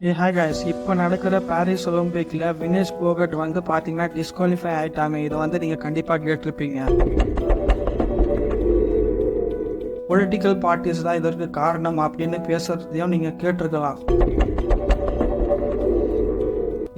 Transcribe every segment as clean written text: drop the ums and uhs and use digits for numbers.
Hi guys, இப்போ நடக்கிற Paris ஒலிம்பிக்கில் வினேஷ் போகட் வந்து பார்த்தீங்கன்னா டிஸ்குவாலிஃபை ஆகிட்டாங்க. இதை வந்து நீங்கள் கண்டிப்பாக கேட்டிருப்பீங்க. பொலிட்டிக்கல் பார்ட்டிஸ் தான் இதற்கு காரணம் அப்படின்னு பேசுகிறதையும் நீங்கள் கேட்டிருக்கலாம்.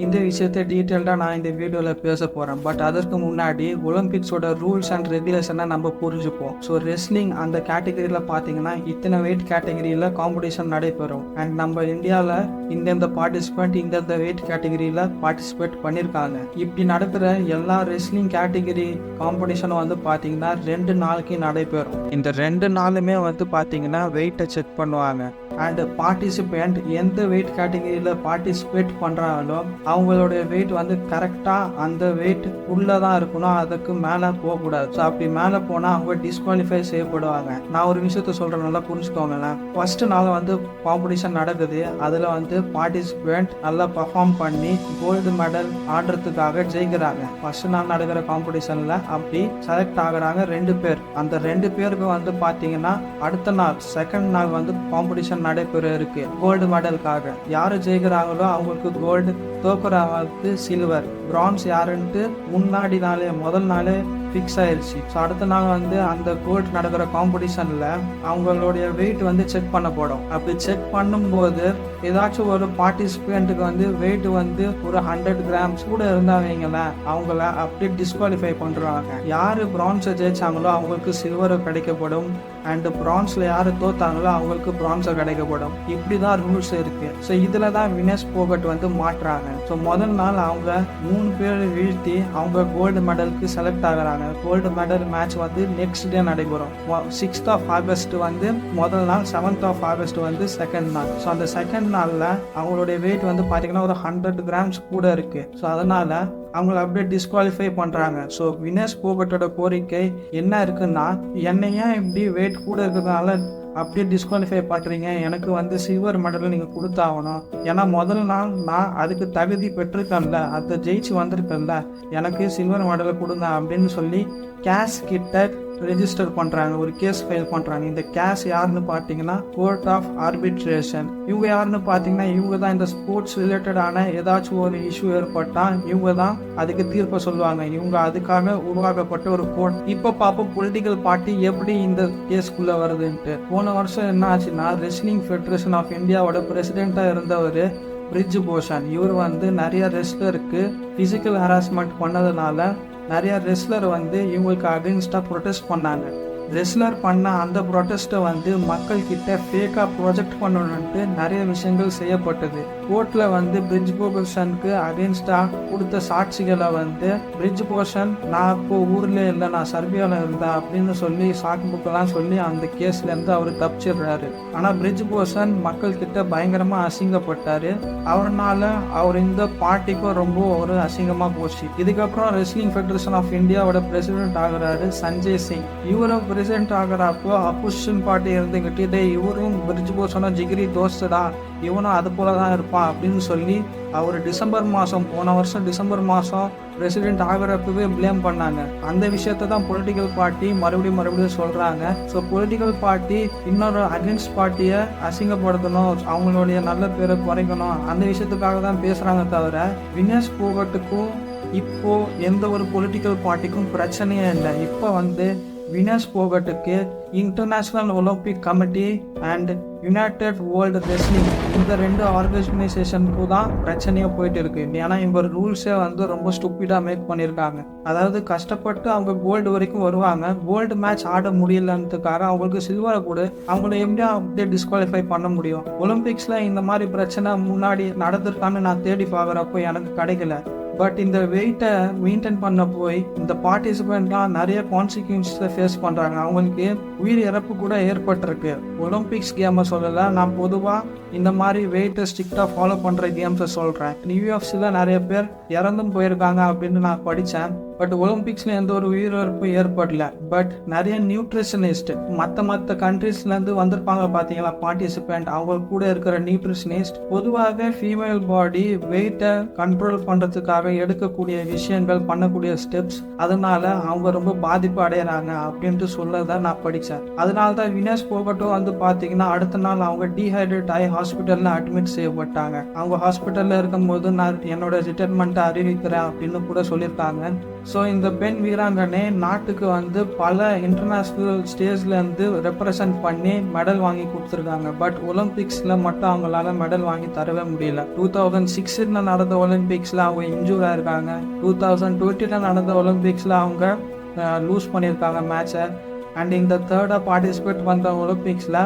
இந்த விஷயத்தை டீட்டெயில்டாக நான் இந்த வீடியோவில் பேச போகிறேன். பட் அதற்கு முன்னாடி ஒலிம்பிக்ஸோட ரூல்ஸ் அண்ட் ரெகுலேஷனை நம்ம புரிஞ்சுப்போம். ஸோ ரெஸ்லிங் அந்த கேட்டகரியில் பார்த்தீங்கன்னா இத்தனை வெயிட் கேட்டகரியில் காம்படிஷன் நடைபெறும். அண்ட் நம்ம இந்தியாவில் இந்தந்த பார்ட்டிசிபெண்ட் இந்தந்த வெயிட் கேட்டகரியில் பார்ட்டிசிபேட் பண்ணியிருக்காங்க. இப்படி நடக்கிற எல்லா ரெஸ்லிங் கேட்டகரி காம்படிஷனும் வந்து பார்த்தீங்கன்னா 2 நாளைக்கு நடைபெறும். இந்த 2 நாளுமே வந்து பார்த்தீங்கன்னா வெயிட்டை செக் பண்ணுவாங்க. அண்ட் பார்ட்டிசிபெண்ட் எந்த வெயிட் கேட்டகரியில் பார்ட்டிசிபேட் பண்ணுறாங்களோ அவங்களுடைய வெயிட் வந்து கரெக்டாக அந்த வெயிட் உள்ளே தான் இருக்கணும், அதுக்கு மேலே போகக்கூடாது. ஸோ அப்படி மேலே போனால் அவங்க டிஸ்குவாலிஃபை செய்யப்படுவாங்க. நான் ஒரு விஷயத்த சொல்கிறேன், நல்லா புரிஞ்சுக்கோங்களேன். ஃபர்ஸ்ட் நாள் வந்து காம்படிஷன் நடக்குது. அதில் வந்து பார்ட்டிசிபெண்ட் நல்லா பர்ஃபார்ம் பண்ணி கோல்டு மெடல் ஆடுறதுக்காக ஜெயிக்கிறாங்க. ஃபர்ஸ்ட் நாள் நடக்கிற காம்படிஷனில் அப்படி செலக்ட் ஆகுறாங்க 2 பேர். அந்த 2 பேருக்கு வந்து பார்த்தீங்கன்னா அடுத்த நாள் செகண்ட் நாள் வந்து காம்படிஷன் நடைபெற இருக்கு கோல்டு மெடலுக்காக. யாரு ஜெயிக்கிறாங்களோ அவங்களுக்கு கோல்டு, தோக்குறவங்களுக்கு சில்வர், பிரான்ஸ் யாருன்ட்டு முன்னாடி நாளே முதல் நாளே ஃபிக்ஸ் ஆயிடுச்சு. ஸோ அடுத்த நாள் வந்து அந்த கோல்ட் நடக்கிற காம்படிஷனில் அவங்களுடைய வெயிட் வந்து செக் பண்ணப்படும். அப்படி செக் பண்ணும்போது ஏதாச்சும் ஒரு பார்ட்டிசிபெண்ட்டுக்கு வந்து வெயிட் வந்து ஒரு 100 கிராம்ஸ் கூட இருந்தாங்களேன், அவங்கள அப்படியே டிஸ்குவாலிஃபை பண்ணுறாங்க. யார் பிரான்ஸை ஜெயிச்சாங்களோ அவங்களுக்கு சில்வர் கிடைக்கப்படும். அண்ட் பிரான்ஸில் யார் தோத்தாங்களோ அவங்களுக்கு பிரான்ஸை கிடைக்கப்படும். இப்படி தான் ரூல்ஸ் இருக்கு. ஸோ இதில் தான் வினேஷ் போகட் வந்து மாட்டுறாங்க. ஸோ முதல் நாள் அவங்க 3 பேர் வீழ்த்தி அவங்க கோல்டு மெடலுக்கு செலக்ட் ஆகுறாங்க. கோல்டு மெடல் மேட்ச் வந்து நெக்ஸ்ட் டே நடைபெறும். 6th of August வந்து முதல் நாள், 7th of August வந்து செகண்ட் நாள். ஸோ அந்த செகண்ட் நாளில் அவங்களுடைய வெயிட் வந்து பார்த்தீங்கன்னா ஒரு 100 கிராம்ஸ் கூட இருக்கு. ஸோ அதனால அவங்கள அப்படியே டிஸ்குவாலிஃபை பண்ணுறாங்க. ஸோ வினேஷ் போகட்டோட கோரிக்கை என்ன இருக்குன்னா, என்னையா இப்படி வெயிட் கூட இருக்கிறதுனால அப்படியே டிஸ்குவாலிஃபை பண்ணுறீங்க, எனக்கு வந்து சில்வர் மெடல் நீங்கள் கொடுத்தாகணும். ஏன்னா முதல் நாள் நான் அதுக்கு தகுதி பெற்றிருக்கேன்ல, அதை ஜெயிச்சு வந்திருக்கேன்ல, எனக்கு சில்வர் மெடலை கொடுங்க அப்படின்னு சொல்லி கேஷ் கிட்ட ரெஜிஸ்டர் பண்ணுறாங்க, ஒரு கேஸ் ஃபைல் பண்ணுறாங்க. இந்த கேஸ் யாருன்னு பார்த்தீங்கன்னா கோர்ட் ஆஃப் ஆர்பிட்ரேஷன். இவங்க யாருன்னு பார்த்தீங்கன்னா இவங்க தான் இந்த ஸ்போர்ட்ஸ் ரிலேட்டடான ஏதாச்சும் ஒரு இஷ்யூ ஏற்பட்டால் இவங்க தான் அதுக்கு தீர்ப்பை சொல்லுவாங்க. இவங்க அதுக்காக உருவாக்கப்பட்ட ஒரு கோர்ட். இப்போ பார்ப்போம் பொலிட்டிக்கல் பார்ட்டி எப்படி இந்த கேஸ்க்குள்ளே வருதுன்ட்டு. போன வருஷம் என்ன ஆச்சுன்னா, ரெஸ்லிங் ஃபெடரேஷன் ஆஃப் இந்தியாவோட பிரசிடெண்ட்டாக இருந்தவர் பிரிட்ஜ் போஷன், இவர் வந்து நிறைய ரெஸ்லருக்கு ஃபிசிக்கல் ஹராஸ்மெண்ட் பண்ணதுனால நிறைய ரெஸ்லர் வந்து இவங்களுக்கு அகெயின்ஸ்டாக ப்ரொடெஸ்ட் பண்ணாங்க. ரெஸ்லர் பண்ண அந்த ப்ரொடெஸ்ட்டை வந்து மக்கள் கிட்ட ஃபேக்காக ப்ரொஜெக்ட் பண்ணணுன்ட்டு நிறைய விஷயங்கள் செய்யப்பட்டது. கோர்ட்டில் வந்து பிரிட்ஜ் போஷனுக்கு அகெயின்ஸ்டாக கொடுத்த சாட்சிகளை வந்து பிரிட்ஜ் போஷன் நான் இப்போ ஊரில் இல்லை, நான் சர்பியாவில் இருந்தேன் அப்படின்னு சொல்லி சாக்கு புக்கெல்லாம் சொல்லி அந்த கேஸ்லேருந்து அவர் தப்பிச்சிடுறாரு. ஆனால் பிரிட்ஜ் போஷன் மக்கள் கிட்ட பயங்கரமாக அசிங்கப்பட்டார். அவர்னால அவர் இந்த பார்ட்டிக்கும் ரொம்ப ஒரு அசிங்கமாக போச்சு. இதுக்கப்புறம் ரெஸ்லிங் ஃபெடரேஷன் ஆஃப் இந்தியாவோட பிரசிடென்ட் ஆகுறாரு சஞ்சய் சிங். இவரும் பிரசிடென்ட் ஆகிறப்போ அப்போசிஷன் பார்ட்டி இருந்துகிட்டு இவரும் பிரிட்ஜ் போஷனும் ஜிகிரி தோஸ்தா, இவனும் அது போல தான் இருப்பான் அப்படின்னு சொல்லி அவர் போன வருஷம் டிசம்பர் மாதம் பிரசிடென்ட் ஆகிறப்பவே பிளேம் பண்ணாங்க. அந்த விஷயத்தை தான் பொலிட்டிக்கல் பார்ட்டி மறுபடியும் சொல்கிறாங்க. ஸோ பொலிட்டிக்கல் பார்ட்டி இன்னொரு அகென்ஸ்ட் பார்ட்டியை அசிங்கப்படுத்தணும், அவங்களுடைய நல்ல பேரை குறைக்கணும், அந்த விஷயத்துக்காக தான் பேசுகிறாங்க. தவிர வினேஷ் போகட்டுக்கும் இப்போ எந்த ஒரு பொலிட்டிக்கல் பார்ட்டிக்கும் பிரச்சனையே இல்லை. இப்போ வந்து வினேஷ் போகட்டுக்கு International Olympic Committee and United World Wrestling இந்த 2 ஆர்கனைசேஷனுக்கு தான் பிரச்சனையாக போயிட்டு இருக்கு. ஏன்னா இவங்க ரூல்ஸே வந்து ரொம்ப ஸ்டூப்பிடாக மேக் பண்ணியிருக்காங்க. அதாவது கஷ்டப்பட்டு அவங்க கோல்டு வரைக்கும் வருவாங்க, கோல்டு மேட்ச் ஆட முடியலன்றதுக்காக அவங்களுக்கு சில்வரை கூட அவங்கள எப்படியா அப்படியே டிஸ்குவாலிஃபை பண்ண முடியும். ஒலிம்பிக்ஸில் இந்த மாதிரி பிரச்சனை முன்னாடி நடந்திருக்கான்னு நான் தேடி பார்க்குறப்போ எனக்கு கிடைக்கல. பட் இந்த வெயிட்டை மெயின்டைன் பண்ண போய் இந்த பார்ட்டிசிபெண்ட்லாம் நிறைய கான்சிக்வன்ஸை ஃபேஸ் பண்ணுறாங்க. அவங்களுக்கு உயிர் இறப்பு கூட ஏற்பட்டிருக்கு. ஒலிம்பிக்ஸ் கேமை சொல்லலை, நான் பொதுவாக இந்த மாதிரி வெயிட்டை ஸ்ட்ரிக்டாக ஃபாலோ பண்ணுற கேம்ஸை சொல்கிறேன். யூஎஃப்சியில் நிறைய பேர் இறந்தும் போயிருக்காங்க அப்படின்னு நான் படித்தேன். பட் ஒலிம்பிக்ஸ்ல எந்த ஒரு உயிரிழப்பும் ஏற்படல. பட் நிறைய நியூட்ரிஷனிஸ்ட் மற்ற கண்ட்ரீஸ்லேருந்து வந்திருப்பாங்க பார்த்தீங்களா பார்ட்டிசிபெண்ட், அவங்க கூட இருக்கிற நியூட்ரிஷனிஸ்ட் பொதுவாகவே ஃபீமேல் பாடி வெயிட்டை கண்ட்ரோல் பண்ணுறதுக்காக எடுக்கக்கூடிய விஷயங்கள், பண்ணக்கூடிய ஸ்டெப்ஸ், அதனால அவங்க ரொம்ப பாதிப்பு அடைகிறாங்க அப்படின்ட்டு சொல்லதை நான் படித்தேன். அதனால தான் வினேஷ் போகட்டும் வந்து பார்த்தீங்கன்னா அடுத்த நாள் அவங்க டீஹைட்ரேட் ஆகி ஹாஸ்பிட்டலில் அட்மிட் செய்யப்பட்டாங்க. அவங்க ஹாஸ்பிட்டலில் இருக்கும்போது நான் என்னோட ரிட்டைர்மெண்ட்டை அறிவிக்கிறேன் அப்படின்னு கூட சொல்லியிருக்காங்க. ஸோ இந்த பெண் வீராங்கனை நாட்டுக்கு வந்து பல இன்டர்நேஷ்னல் ஸ்டேஜ்லேருந்து ரெப்ரசன்ட் பண்ணி மெடல் வாங்கி கொடுத்துருக்காங்க. பட் ஒலிம்பிக்ஸில் மட்டும் அவங்களால மெடல் வாங்கி தரவே முடியல. 2006 நடந்த ஒலிம்பிக்ஸில் அவங்க இன்ஜூர் ஆயிருக்காங்க. 2020 நடந்த ஒலிம்பிக்ஸில் அவங்க லூஸ் பண்ணியிருக்காங்க மேட்சை. அண்ட் இந்த தேர்டாக பார்ட்டிசிபேட் வந்த ஒலிம்பிக்ஸில்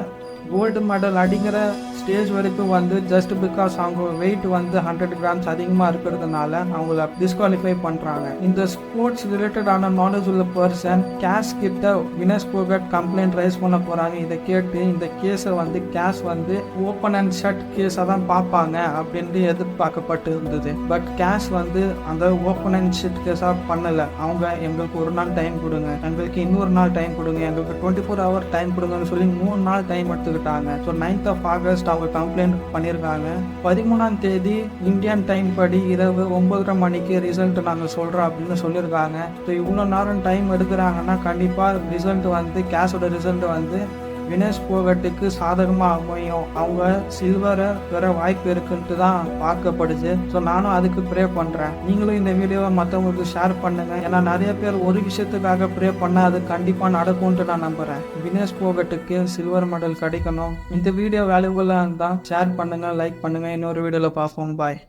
கோல்டு மெடல் அடிக்கிற ஸ்டேஜ் வரைக்கும் வந்து ஜஸ்ட் பிகாஸ் அவங்க வெயிட் வந்து 100 கிராம்ஸ் அதிகமாக இருக்கிறதுனால அவங்கள டிஸ்குவாலிஃபை பண்ணுறாங்க. இந்த ஸ்போர்ட்ஸ் ரிலேட்டடான நாலேஜ் உள்ள பர்சன் கேஷ் கிட்ட வினேஷ் போகட் கம்ப்ளைண்ட் ரைஸ் பண்ண போகிறாங்க. இதை கேட்டு இந்த கேஸை வந்து கேஷ் வந்து ஓப்பன் அண்ட் ஷட் கேஸாக தான் பார்ப்பாங்க அப்படின்ட்டு எதிர்பார்க்கப்பட்டு இருந்தது. பட் கேஷ் வந்து அந்த ஓப்பன் அண்ட் ஷட் கேஸாக பண்ணலை. அவங்க எங்களுக்கு ஒரு நாள் டைம் கொடுங்க, எங்களுக்கு இன்னொரு நாள் டைம் கொடுங்க, எங்களுக்கு 24 hour டைம் கொடுங்கன்னு சொல்லி 3 நாள் டைம் எடுத்துக்கிட்டாங்க. ஸோ 9th of August அவங்க கம்ப்ளைண்ட் பண்ணியிருக்காங்க. 13ஆம் தேதி இந்தியன் டைம் படி இரவு 9:30 மணிக்கு ரிசல்ட் நாங்கள் சொல்கிறோம் அப்படின்னு சொல்லியிருக்காங்க. ஸோ இவ்வளோ நேரம் டைம் எடுக்கிறாங்கன்னா கண்டிப்பாக ரிசல்ட் வந்து கேஷோட ரிசல்ட் வந்து வினேஷ் போகட்டுக்கு சாதகமாக அமையும். அவங்க சில்வரை பெற வாய்ப்பு இருக்குன்ட்டு தான் பார்க்கப்படுது. ஸோ நானும் அதுக்கு ப்ரே பண்ணுறேன். நீங்களும் இந்த வீடியோவை மற்றவங்களுக்கு ஷேர் பண்ணுங்கள். ஏன்னா நிறைய பேர் ஒரு விஷயத்துக்காக ப்ரே பண்ணால் அது கண்டிப்பாக நடக்கும்ன்ட்டு நான் நம்புகிறேன். வினேஷ் போகட்டுக்கு சில்வர் மெடல் கிடைக்கணும். இந்த வீடியோ வேல்யூபுல்லாக இருந்தால் ஷேர் பண்ணுங்கள், லைக் பண்ணுங்கள். இன்னொரு வீடியோவில் பார்ப்போம். பாய்.